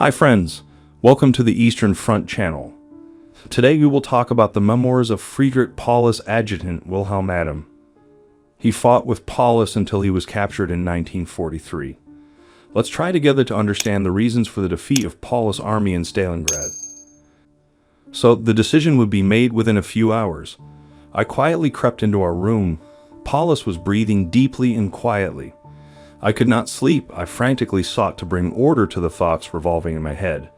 Hi friends, welcome to the Eastern Front channel. Today we will talk about the memoirs of Friedrich Paulus adjutant Wilhelm. He fought with Paulus until he was captured in 1943. Let's try together to understand the reasons for the defeat of Paulus' army in Stalingrad. So the decision would be made within a few hours. I quietly crept into our room. Paulus was breathing deeply and quietly. I could not sleep. I frantically sought to bring order to the thoughts revolving in my head.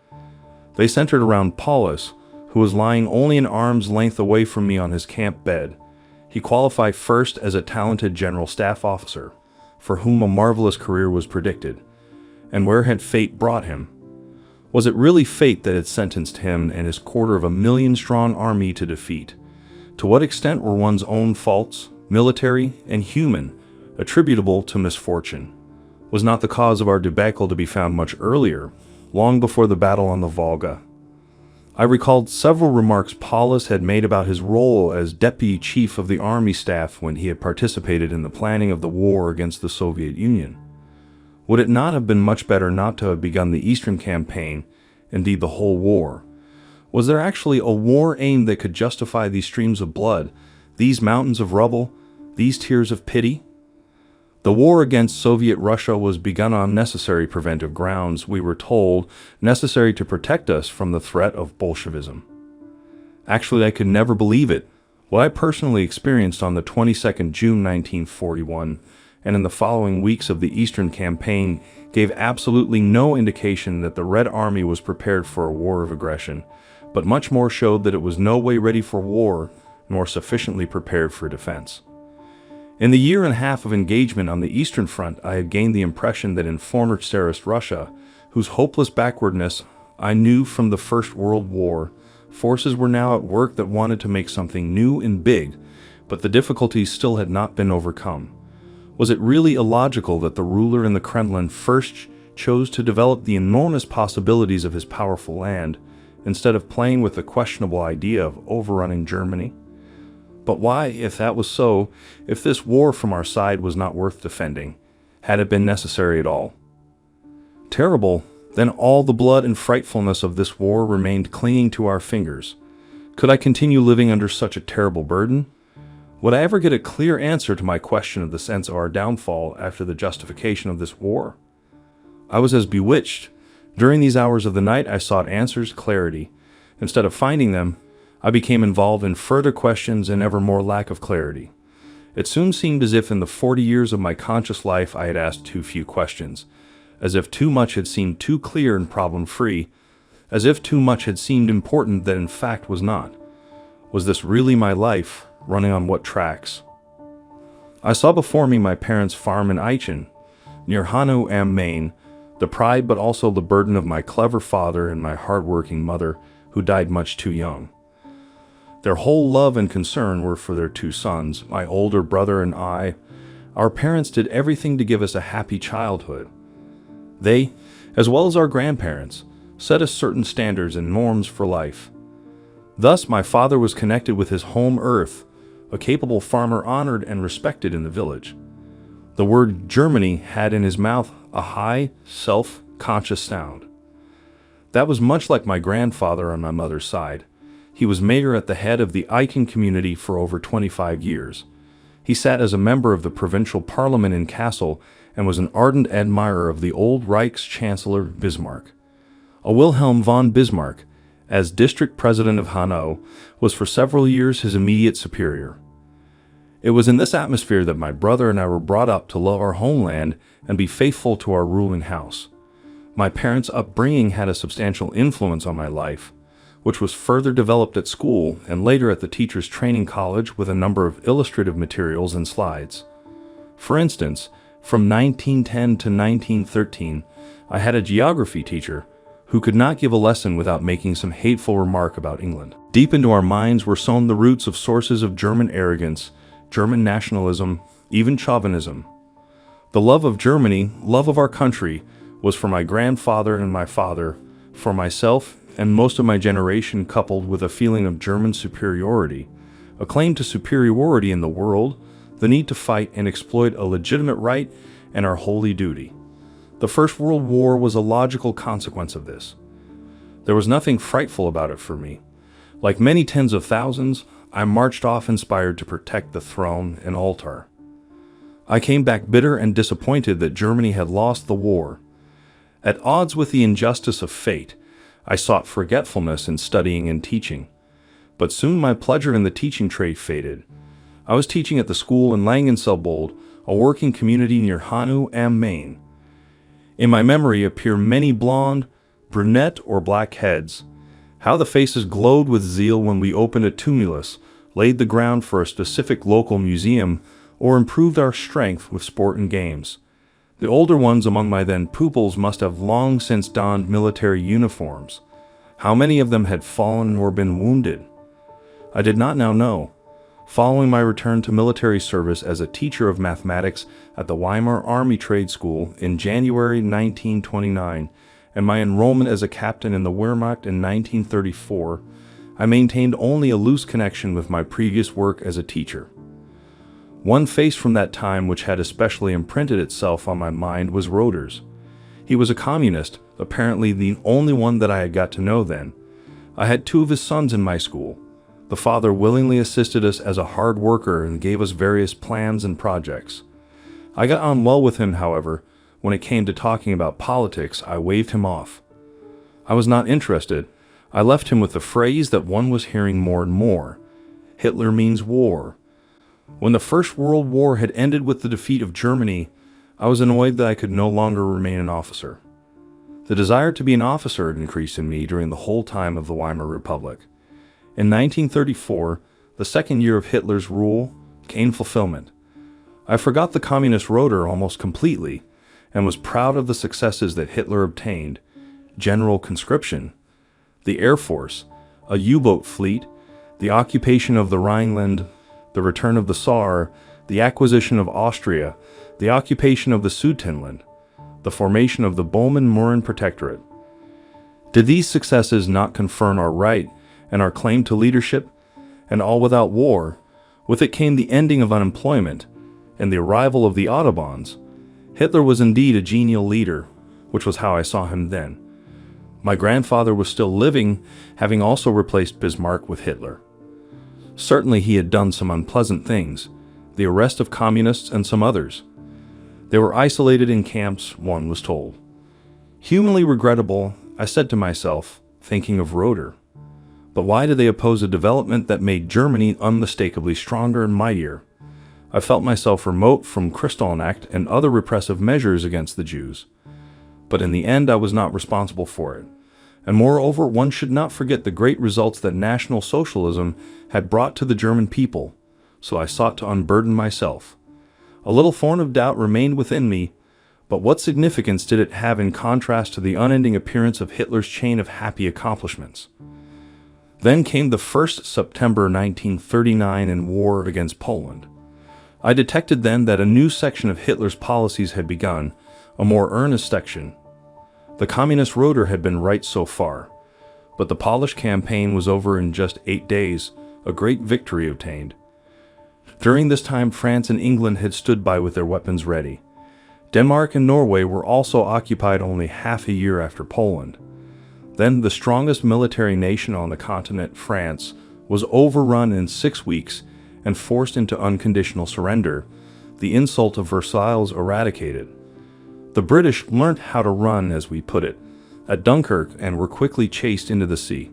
They centered around Paulus, who was lying only an arm's length away from me on his camp bed. He qualified first as a talented general staff officer, for whom a marvelous career was predicted. And where had fate brought him? Was it really fate that had sentenced him and his 250,000-strong army to defeat? To what extent were one's own faults, military and human, attributable to misfortune? Was not the cause of our debacle to be found much earlier, long before the battle on the Volga? I recalled several remarks Paulus had made about his role as deputy chief of the army staff when he had participated in the planning of the war against the Soviet Union. Would it not have been much better not to have begun the Eastern Campaign, indeed the whole war? Was there actually a war aim that could justify these streams of blood, these mountains of rubble, these tears of pity? The war against Soviet Russia was begun on necessary preventive grounds, we were told, necessary to protect us from the threat of Bolshevism. Actually, I could never believe it. What I personally experienced on the 22nd June 1941 and in the following weeks of the Eastern Campaign gave absolutely no indication that the Red Army was prepared for a war of aggression, but much more showed that it was no way ready for war, nor sufficiently prepared for defense. In the year and a half of engagement on the Eastern Front, I had gained the impression that in former Tsarist Russia, whose hopeless backwardness I knew from the First World War, forces were now at work that wanted to make something new and big, but the difficulties still had not been overcome. Was it really illogical that the ruler in the Kremlin first chose to develop the enormous possibilities of his powerful land, instead of playing with the questionable idea of overrunning Germany? But why, if that was so, if this war from our side was not worth defending, had it been necessary at all? Terrible, then all the blood and frightfulness of this war remained clinging to our fingers. Could I continue living under such a terrible burden? Would I ever get a clear answer to my question of the sense of our downfall after the justification of this war? I was as bewitched. During these hours of the night I sought answers, clarity. Instead of finding them, I became involved in further questions and ever more lack of clarity. It soon seemed as if in the 40 years of my conscious life I had asked too few questions, as if too much had seemed too clear and problem-free, as if too much had seemed important that in fact was not. Was this really my life, running on what tracks? I saw before me my parents' farm in Aachen, near Hanau am Main, the pride but also the burden of my clever father and my hard-working mother, who died much too young. Their whole love and concern were for their two sons, my older brother and I. Our parents did everything to give us a happy childhood. They, as well as our grandparents, set us certain standards and norms for life. Thus, my father was connected with his home earth, a capable farmer honored and respected in the village. The word Germany had in his mouth a high, self-conscious sound. That was much like my grandfather on my mother's side. He was mayor at the head of the Aachen community for over 25 years. He sat as a member of the provincial parliament in Kassel and was an ardent admirer of the old Reichschancellor Bismarck. A Wilhelm von Bismarck, as district president of Hanau, was for several years his immediate superior. It was in this atmosphere that my brother and I were brought up to love our homeland and be faithful to our ruling house. My parents' upbringing had a substantial influence on my life, which was further developed at school and later at the Teachers' Training College with a number of illustrative materials and slides. For instance, from 1910 to 1913, I had a geography teacher who could not give a lesson without making some hateful remark about England. Deep into our minds were sown the roots of sources of German arrogance, German nationalism, even chauvinism. The love of Germany, love of our country, was for my grandfather and my father, for myself and most of my generation, coupled with a feeling of German superiority, a claim to superiority in the world, the need to fight and exploit a legitimate right, and our holy duty. The First World War was a logical consequence of this. There was nothing frightful about it for me. Like many tens of thousands, I marched off inspired to protect the throne and altar. I came back bitter and disappointed that Germany had lost the war. At odds with the injustice of fate, I sought forgetfulness in studying and teaching. But soon my pleasure in the teaching trade faded. I was teaching at the school in Langenselbold, a working community near Hanau am Main. In my memory appear many blonde, brunette, or black heads. How the faces glowed with zeal when we opened a tumulus, laid the ground for a specific local museum, or improved our strength with sport and games. The older ones among my then pupils must have long since donned military uniforms. How many of them had fallen or been wounded? I did not now know. Following my return to military service as a teacher of mathematics at the Weimar Army Trade School in January 1929, and my enrollment as a captain in the Wehrmacht in 1934, I maintained only a loose connection with my previous work as a teacher. One face from that time which had especially imprinted itself on my mind was Roeder's. He was a communist, apparently the only one that I had got to know then. I had 2 of his sons in my school. The father willingly assisted us as a hard worker and gave us various plans and projects. I got on well with him, however. When it came to talking about politics, I waved him off. I was not interested. I left him with the phrase that one was hearing more and more. Hitler means war. When the First World War had ended with the defeat of Germany, I was annoyed that I could no longer remain an officer. The desire to be an officer had increased in me during the whole time of the Weimar Republic. In 1934, the second year of Hitler's rule, came fulfillment. I forgot the communist Roeder almost completely, and was proud of the successes that Hitler obtained: general conscription, the Air Force, a U-boat fleet, the occupation of the Rhineland, the return of the Saar, the acquisition of Austria, the occupation of the Sudetenland, the formation of the Böhmen-Mähren Protectorate. Did these successes not confirm our right and our claim to leadership? And all without war. With it came the ending of unemployment and the arrival of the Autobahns. Hitler was indeed a genial leader, which was how I saw him then. My grandfather was still living, having also replaced Bismarck with Hitler. Certainly he had done some unpleasant things, the arrest of communists and some others. They were isolated in camps, one was told. Humanly regrettable, I said to myself, thinking of Roeder. But why did they oppose a development that made Germany unmistakably stronger and mightier? I felt myself remote from Kristallnacht and other repressive measures against the Jews. But in the end I was not responsible for it. And moreover, one should not forget the great results that National Socialism had brought to the German people, so I sought to unburden myself. A little thorn of doubt remained within me, but what significance did it have in contrast to the unending appearance of Hitler's chain of happy accomplishments? Then came the 1st September 1939 and war against Poland. I detected then that a new section of Hitler's policies had begun, a more earnest section. The communist Roeder had been right so far, but the Polish campaign was over in just 8 days, a great victory obtained. During this time France and England had stood by with their weapons ready. Denmark and Norway were also occupied only half a year after Poland. Then the strongest military nation on the continent, France, was overrun in 6 weeks and forced into unconditional surrender, the insult of Versailles eradicated. The British learnt how to run, as we put it, at Dunkirk and were quickly chased into the sea.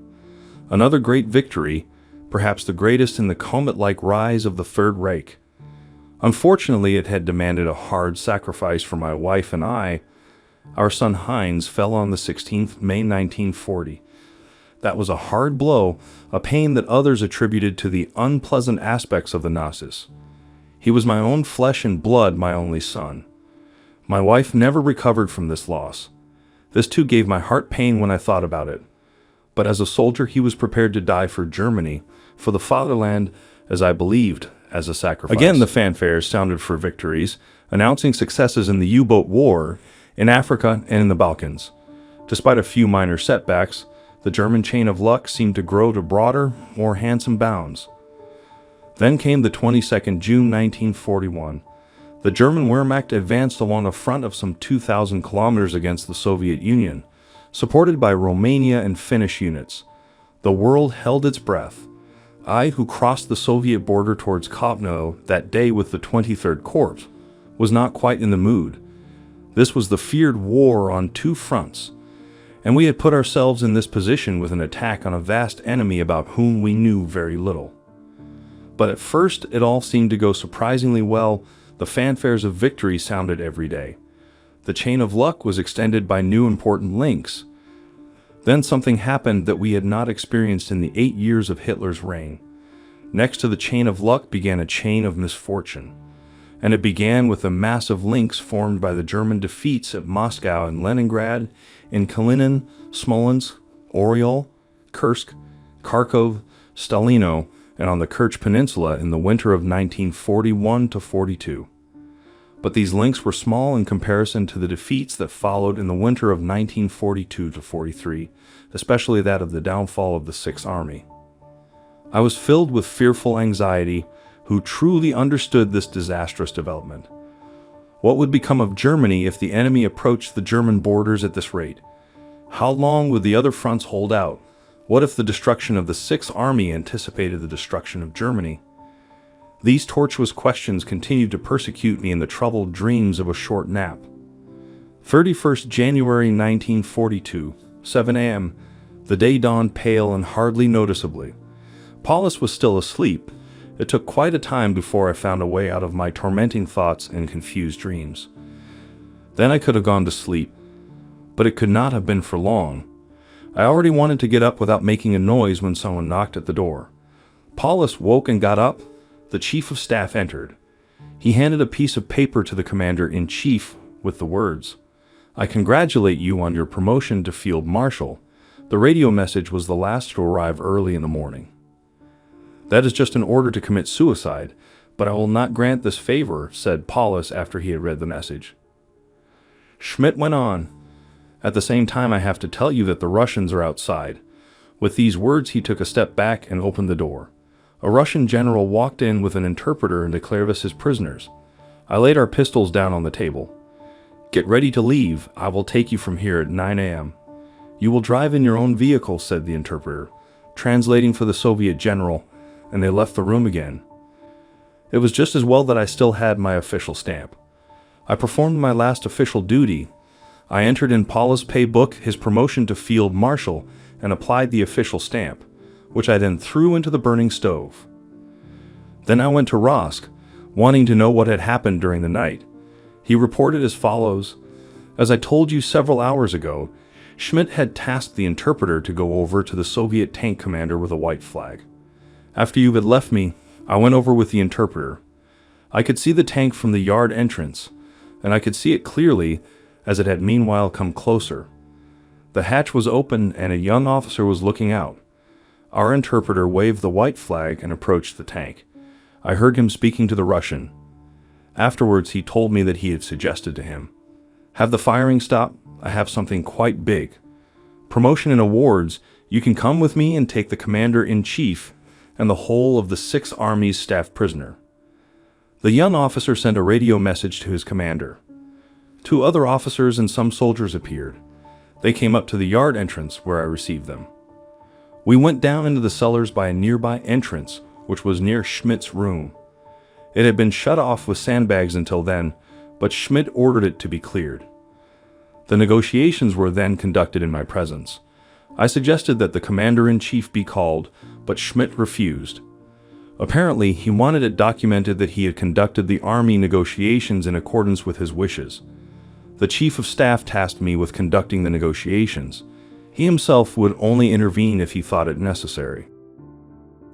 Another great victory, perhaps the greatest in the comet-like rise of the Third Reich. Unfortunately, it had demanded a hard sacrifice for my wife and I. Our son Heinz fell on the 16th May 1940. That was a hard blow, a pain that others attributed to the unpleasant aspects of the Nazis. He was my own flesh and blood, my only son. My wife never recovered from this loss. This too gave my heart pain when I thought about it. But as a soldier he was prepared to die for Germany, for the fatherland, as I believed, as a sacrifice. Again the fanfares sounded for victories, announcing successes in the U-boat war, in Africa and in the Balkans. Despite a few minor setbacks, the German chain of luck seemed to grow to broader, more handsome bounds. Then came the 22nd June 1941. The German Wehrmacht advanced along a front of some 2,000 kilometers against the Soviet Union, supported by Romania and Finnish units. The world held its breath. I, who crossed the Soviet border towards Kovno that day with the 23rd Corps, was not quite in the mood. This was the feared war on two fronts, and we had put ourselves in this position with an attack on a vast enemy about whom we knew very little. But at first it all seemed to go surprisingly well. The fanfares of victory sounded every day. The chain of luck was extended by new important links. Then something happened that we had not experienced in the 8 years of Hitler's reign. Next to the chain of luck began a chain of misfortune, and it began with the massive links formed by the German defeats at Moscow and Leningrad, in Kalinin, Smolensk, Oryol, Kursk, Kharkov, Stalino, and on the Kerch Peninsula in the winter of 1941-42. But these links were small in comparison to the defeats that followed in the winter of 1942-43, especially that of the downfall of the Sixth Army. I was filled with fearful anxiety, who truly understood this disastrous development. What would become of Germany if the enemy approached the German borders at this rate? How long would the other fronts hold out? What if the destruction of the Sixth Army anticipated the destruction of Germany? These tortuous questions continued to persecute me in the troubled dreams of a short nap. 31st January 1942, 7 a.m. The day dawned pale and hardly noticeably. Paulus was still asleep. It took quite a time before I found a way out of my tormenting thoughts and confused dreams. Then I could have gone to sleep, but it could not have been for long. I already wanted to get up without making a noise when someone knocked at the door. Paulus woke and got up. The chief of staff entered. He handed a piece of paper to the commander-in-chief with the words, "I congratulate you on your promotion to field marshal." The radio message was the last to arrive early in the morning. "That is just an order to commit suicide, but I will not grant this favor," said Paulus after he had read the message. Schmidt went on, "At the same time I have to tell you that the Russians are outside." With these words he took a step back and opened the door. A Russian general walked in with an interpreter and declared us his prisoners. I laid our pistols down on the table. "Get ready to leave. I will take you from here at 9 a.m. "You will drive in your own vehicle," said the interpreter, translating for the Soviet general, and they left the room again. It was just as well that I still had my official stamp. I performed my last official duty. I entered in Paulus' pay book his promotion to field marshal and applied the official stamp, which I then threw into the burning stove. Then I went to Rosk, wanting to know what had happened during the night. He reported as follows: "As I told you several hours ago, Schmidt had tasked the interpreter to go over to the Soviet tank commander with a white flag. After you had left me, I went over with the interpreter. I could see the tank from the yard entrance, and I could see it clearly as it had meanwhile come closer. The hatch was open and a young officer was looking out. Our interpreter waved the white flag and approached the tank. I heard him speaking to the Russian. Afterwards, he told me that he had suggested to him, 'Have the firing stop. I have something quite big. Promotion and awards. You can come with me and take the commander-in-chief and the whole of the Sixth Army's staff prisoner.' The young officer sent a radio message to his commander. 2 other officers and some soldiers appeared. They came up to the yard entrance where I received them. We went down into the cellars by a nearby entrance, which was near Schmidt's room. It had been shut off with sandbags until then, but Schmidt ordered it to be cleared. The negotiations were then conducted in my presence. I suggested that the commander-in-chief be called, but Schmidt refused. Apparently, he wanted it documented that he had conducted the army negotiations in accordance with his wishes. The chief of staff tasked me with conducting the negotiations. He himself would only intervene if he thought it necessary.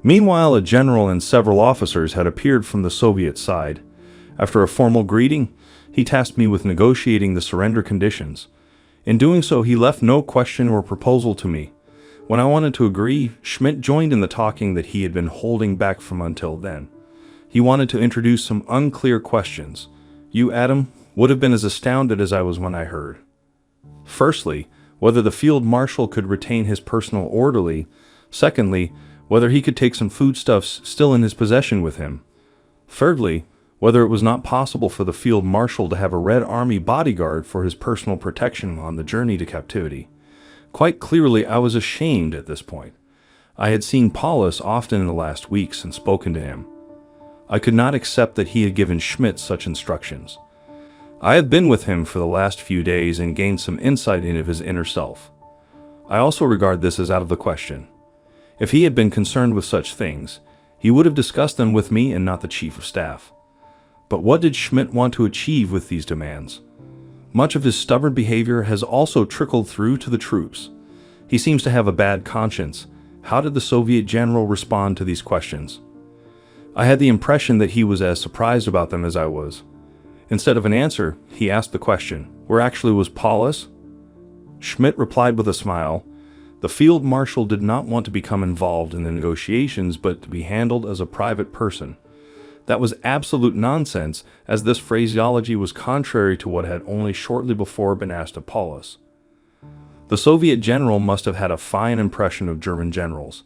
Meanwhile, a general and several officers had appeared from the Soviet side. After a formal greeting, he tasked me with negotiating the surrender conditions. In doing so, he left no question or proposal to me. When I wanted to agree, Schmidt joined in the talking that he had been holding back from until then. He wanted to introduce some unclear questions. You, Adam, would have been as astounded as I was when I heard. Firstly, whether the field marshal could retain his personal orderly. Secondly, whether he could take some foodstuffs still in his possession with him. Thirdly, whether it was not possible for the field marshal to have a Red Army bodyguard for his personal protection on the journey to captivity. Quite clearly, I was ashamed at this point. I had seen Paulus often in the last weeks and spoken to him. I could not accept that he had given Schmidt such instructions. I had been with him for the last few days and gained some insight into his inner self. I also regard this as out of the question. If he had been concerned with such things, he would have discussed them with me and not the chief of staff. But what did Schmidt want to achieve with these demands? Much of his stubborn behavior has also trickled through to the troops. He seems to have a bad conscience. How did the Soviet general respond to these questions? I had the impression that he was as surprised about them as I was. Instead of an answer, he asked the question, "Where actually was Paulus?" Schmidt replied with a smile. The field marshal did not want to become involved in the negotiations, but to be handled as a private person. That was absolute nonsense, as this phraseology was contrary to what had only shortly before been asked of Paulus. The Soviet general must have had a fine impression of German generals.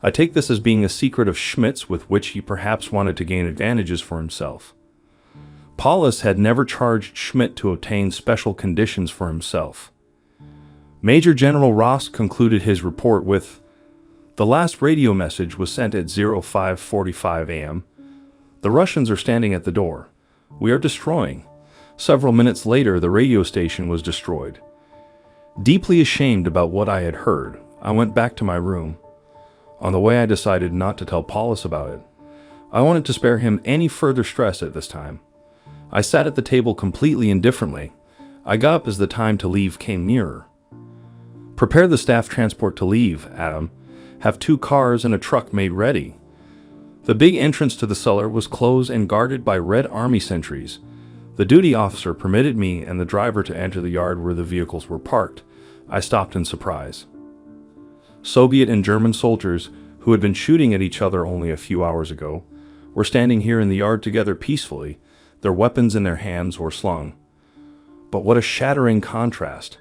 I take this as being a secret of Schmidt's with which he perhaps wanted to gain advantages for himself. Paulus had never charged Schmidt to obtain special conditions for himself. Major General Ross concluded his report with, "The last radio message was sent at 05:45 a.m. The Russians are standing at the door. We are destroying." Several minutes later, the radio station was destroyed. Deeply ashamed about what I had heard, I went back to my room. On the way, I decided not to tell Paulus about it. I wanted to spare him any further stress at this time. I sat at the table completely indifferently. I got up as the time to leave came nearer. "Prepare the staff transport to leave, Adam. Have 2 cars and a truck made ready." The big entrance to the cellar was closed and guarded by Red Army sentries. The duty officer permitted me and the driver to enter the yard where the vehicles were parked. I stopped in surprise. Soviet and German soldiers, who had been shooting at each other only a few hours ago, were standing here in the yard together peacefully, their weapons in their hands or slung. But what a shattering contrast!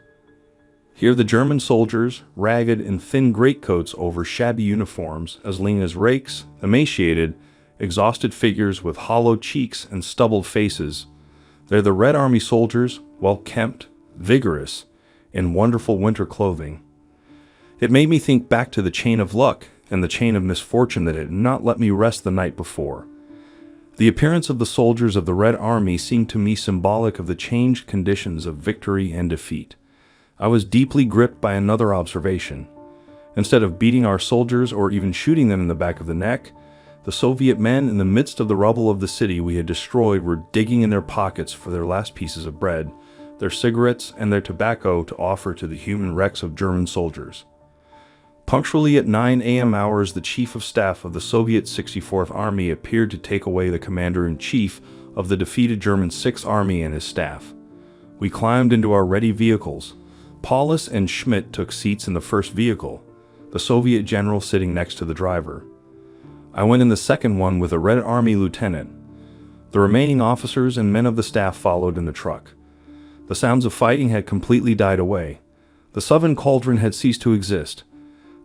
Here the German soldiers, ragged in thin greatcoats over shabby uniforms, as lean as rakes, emaciated, exhausted figures with hollow cheeks and stubbled faces. They're the Red Army soldiers, well-kempt, vigorous, in wonderful winter clothing. It made me think back to the chain of luck and the chain of misfortune that had not let me rest the night before. The appearance of the soldiers of the Red Army seemed to me symbolic of the changed conditions of victory and defeat. I was deeply gripped by another observation. Instead of beating our soldiers or even shooting them in the back of the neck, the Soviet men in the midst of the rubble of the city we had destroyed were digging in their pockets for their last pieces of bread, their cigarettes, and their tobacco to offer to the human wrecks of German soldiers. Punctually at 9 a.m. hours, the Chief of Staff of the Soviet 64th Army appeared to take away the Commander-in-Chief of the defeated German 6th Army and his staff. We climbed into our ready vehicles. Paulus and Schmidt took seats in the first vehicle, the Soviet general sitting next to the driver. I went in the second one with a Red Army lieutenant. The remaining officers and men of the staff followed in the truck. The sounds of fighting had completely died away. The southern cauldron had ceased to exist.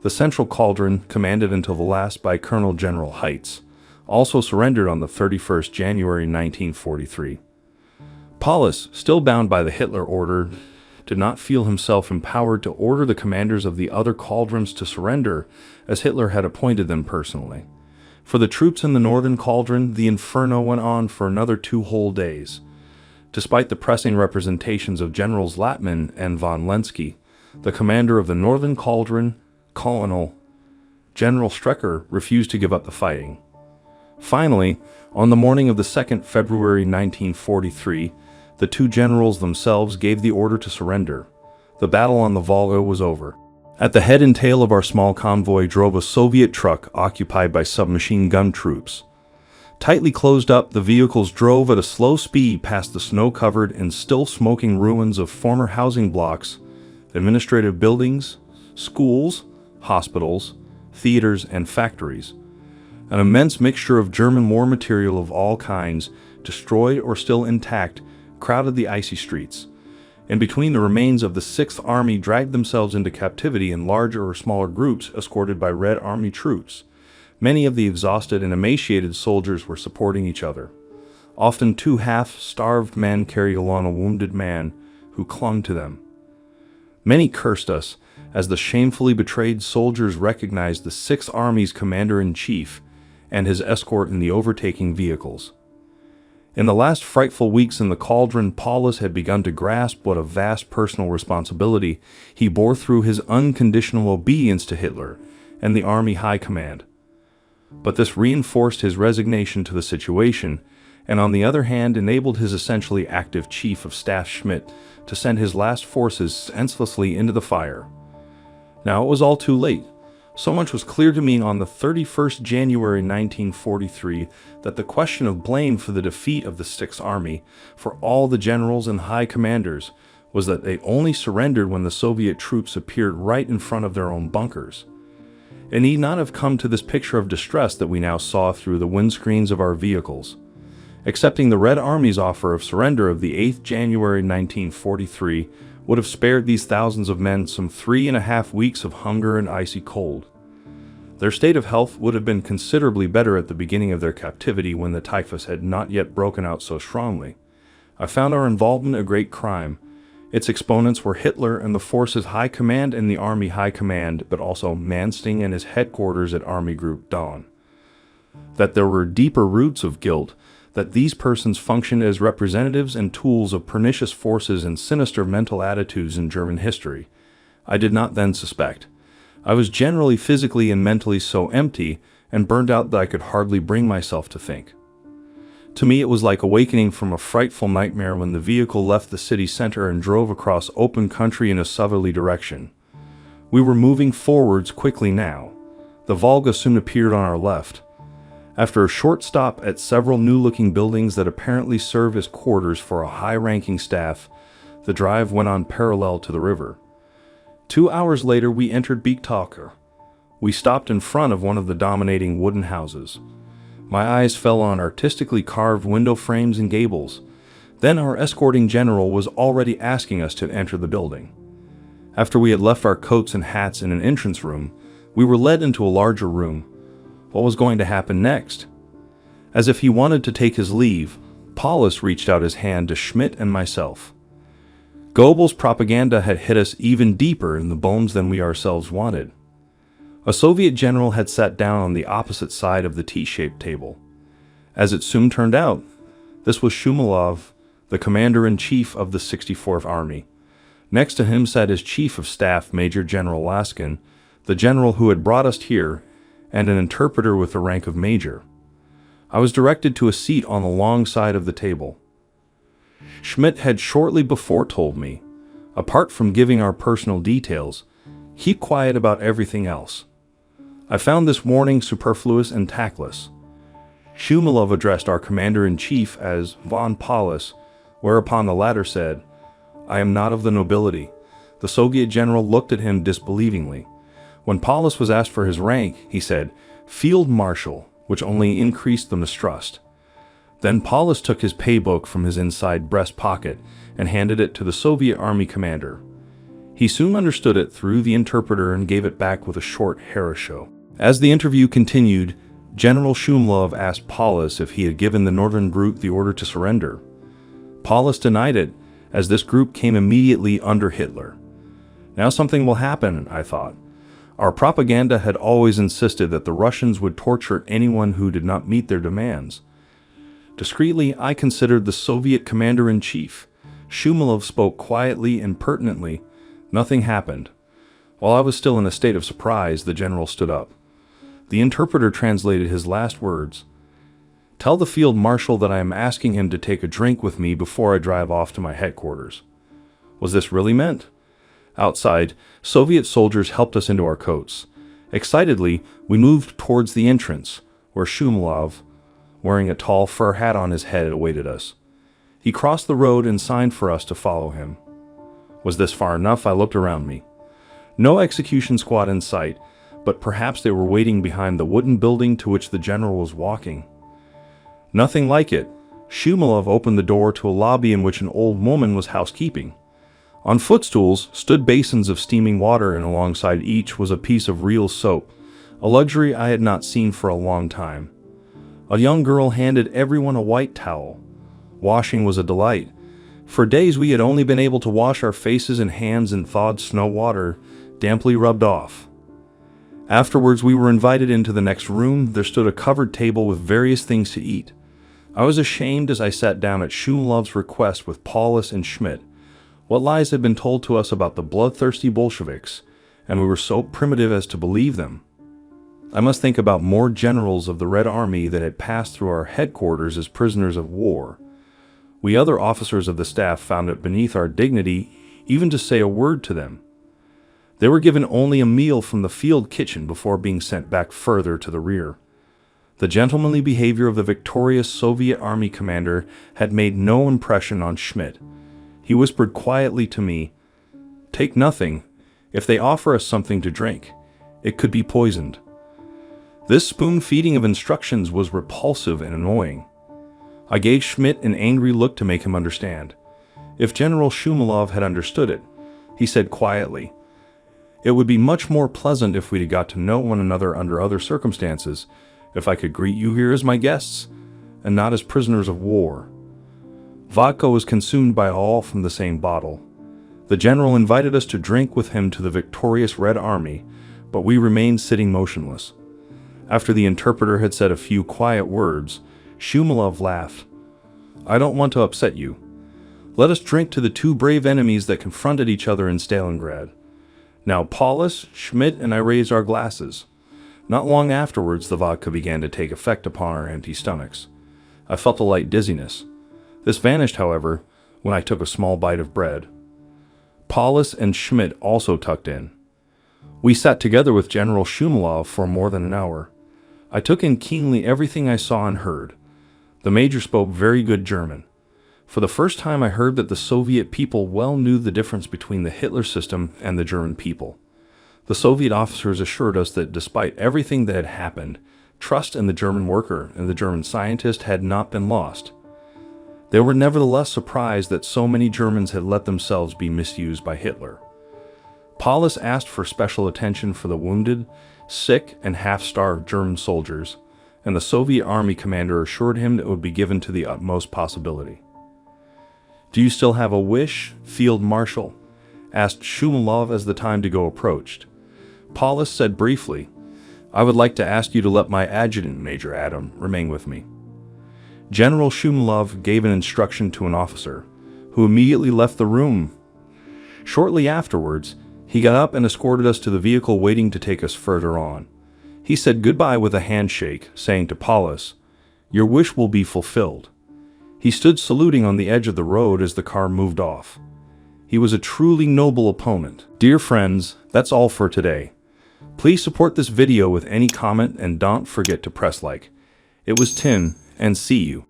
The central cauldron, commanded until the last by Colonel General Heitz, also surrendered on the 31st January 1943. Paulus, still bound by the Hitler order, did not feel himself empowered to order the commanders of the other cauldrons to surrender, as Hitler had appointed them personally. For the troops in the northern cauldron, the inferno went on for another 2 whole days. Despite the pressing representations of Generals Latman and von Lenski, the commander of the northern cauldron, Colonel General Strecker, refused to give up the fighting. Finally, on the morning of the 2nd February 1943, the 2 generals themselves gave the order to surrender. The battle on the Volga was over. At the head and tail of our small convoy drove a Soviet truck occupied by submachine gun troops. Tightly closed up, the vehicles drove at a slow speed past the snow-covered and still smoking ruins of former housing blocks, administrative buildings, schools, hospitals, theaters, and factories. An immense mixture of German war material of all kinds, destroyed or still intact, crowded the icy streets. In between, the remains of the 6th Army dragged themselves into captivity in larger or smaller groups escorted by Red Army troops. Many of the exhausted and emaciated soldiers were supporting each other. Often 2 half-starved men carried along a wounded man who clung to them. Many cursed us as the shamefully betrayed soldiers recognized the Sixth Army's commander-in-chief and his escort in the overtaking vehicles. In the last frightful weeks in the cauldron, Paulus had begun to grasp what a vast personal responsibility he bore through his unconditional obedience to Hitler and the Army High Command. But this reinforced his resignation to the situation, and on the other hand enabled his essentially active Chief of Staff Schmidt to send his last forces senselessly into the fire. Now it was all too late. So much was clear to me on the 31st January 1943 that the question of blame for the defeat of the Sixth Army for all the generals and high commanders was that they only surrendered when the Soviet troops appeared right in front of their own bunkers. It need not have come to this picture of distress that we now saw through the windscreens of our vehicles. Accepting the Red Army's offer of surrender of the 8th January 1943 would have spared these thousands of men some 3.5 weeks of hunger and icy cold. Their state of health would have been considerably better at the beginning of their captivity when the typhus had not yet broken out so strongly. I found our involvement a great crime. Its exponents were Hitler and the force's high command and the Army High Command, but also Manstein and his headquarters at Army Group Dawn. That there were deeper roots of guilt, that these persons functioned as representatives and tools of pernicious forces and sinister mental attitudes in German history, I did not then suspect. I was generally physically and mentally so empty and burned out that I could hardly bring myself to think. To me it was like awakening from a frightful nightmare when the vehicle left the city center and drove across open country in a southerly direction. We were moving forwards quickly now. The Volga soon appeared on our left. After a short stop at several new-looking buildings that apparently serve as quarters for a high-ranking staff, the drive went on parallel to the river. 2 hours later we entered Beektalker. We stopped in front of one of the dominating wooden houses. My eyes fell on artistically carved window frames and gables. Then our escorting general was already asking us to enter the building. After we had left our coats and hats in an entrance room, we were led into a larger room. What was going to happen next? As if he wanted to take his leave, Paulus reached out his hand to Schmidt and myself. Goebbels' propaganda had hit us even deeper in the bones than we ourselves wanted. A Soviet general had sat down on the opposite side of the T-shaped table. As it soon turned out, this was Shumilov, the commander-in-chief of the 64th Army. Next to him sat his chief of staff, Major General Laskin, the general who had brought us here, and an interpreter with the rank of major. I was directed to a seat on the long side of the table. Schmidt had shortly before told me, apart from giving our personal details, keep quiet about everything else. I found this warning superfluous and tactless. Shumilov addressed our commander-in-chief as von Paulus, whereupon the latter said, "I am not of the nobility." The Soviet general looked at him disbelievingly. When Paulus was asked for his rank, he said, "Field Marshal," which only increased the mistrust. Then Paulus took his paybook from his inside breast pocket and handed it to the Soviet Army commander. He soon understood it through the interpreter and gave it back with a short hair-show. As the interview continued, General Shumilov asked Paulus if he had given the northern group the order to surrender. Paulus denied it, as this group came immediately under Hitler. Now something will happen, I thought. Our propaganda had always insisted that the Russians would torture anyone who did not meet their demands. Discreetly, I considered the Soviet commander-in-chief. Shumilov spoke quietly and pertinently. Nothing happened. While I was still in a state of surprise, the general stood up. The interpreter translated his last words. "Tell the field marshal that I am asking him to take a drink with me before I drive off to my headquarters." Was this really meant? Outside, Soviet soldiers helped us into our coats. Excitedly, we moved towards the entrance, where Shumilov, wearing a tall fur hat on his head, awaited us. He crossed the road and signed for us to follow him. Was this far enough? I looked around me. No execution squad in sight, but perhaps they were waiting behind the wooden building to which the general was walking. Nothing like it. Shumilov opened the door to a lobby in which an old woman was housekeeping. On footstools stood basins of steaming water, and alongside each was a piece of real soap, a luxury I had not seen for a long time. A young girl handed everyone a white towel. Washing was a delight. For days we had only been able to wash our faces and hands in thawed snow water, damply rubbed off. Afterwards we were invited into the next room. There stood a covered table with various things to eat. I was ashamed as I sat down at Shumlov's request with Paulus and Schmidt. What lies had been told to us about the bloodthirsty Bolsheviks, and we were so primitive as to believe them. I must think about more generals of the Red Army that had passed through our headquarters as prisoners of war. We other officers of the staff found it beneath our dignity even to say a word to them. They were given only a meal from the field kitchen before being sent back further to the rear. The gentlemanly behavior of the victorious Soviet army commander had made no impression on Schmidt. He whispered quietly to me, "Take nothing. If they offer us something to drink, it could be poisoned." This spoon-feeding of instructions was repulsive and annoying. I gave Schmidt an angry look to make him understand. If General Shumlov had understood it, he said quietly, "It would be much more pleasant if we'd got to know one another under other circumstances, if I could greet you here as my guests, and not as prisoners of war." Vodka was consumed by all from the same bottle. The general invited us to drink with him to the victorious Red Army, but we remained sitting motionless. After the interpreter had said a few quiet words, Shumlov laughed. "I don't want to upset you. Let us drink to the two brave enemies that confronted each other in Stalingrad." Now Paulus, Schmidt, and I raised our glasses. Not long afterwards, the vodka began to take effect upon our empty stomachs. I felt a light dizziness. This vanished, however, when I took a small bite of bread. Paulus and Schmidt also tucked in. We sat together with General Shumlov for more than an hour. I took in keenly everything I saw and heard. The major spoke very good German. For the first time I heard that the Soviet people well knew the difference between the Hitler system and the German people. The Soviet officers assured us that despite everything that had happened, trust in the German worker and the German scientist had not been lost. They were nevertheless surprised that so many Germans had let themselves be misused by Hitler. Paulus asked for special attention for the wounded, sick, and half-starved German soldiers, and the Soviet army commander assured him that it would be given to the utmost possibility. "Do you still have a wish, Field Marshal?" asked Shumlov as the time to go approached. Paulus said briefly, "I would like to ask you to let my adjutant, Major Adam, remain with me." General Shumlov gave an instruction to an officer, who immediately left the room. Shortly afterwards, he got up and escorted us to the vehicle waiting to take us further on. He said goodbye with a handshake, saying to Paulus, "Your wish will be fulfilled." He stood saluting on the edge of the road as the car moved off. He was a truly noble opponent. Dear friends, that's all for today. Please support this video with any comment and don't forget to press like. It was Tim, and see you.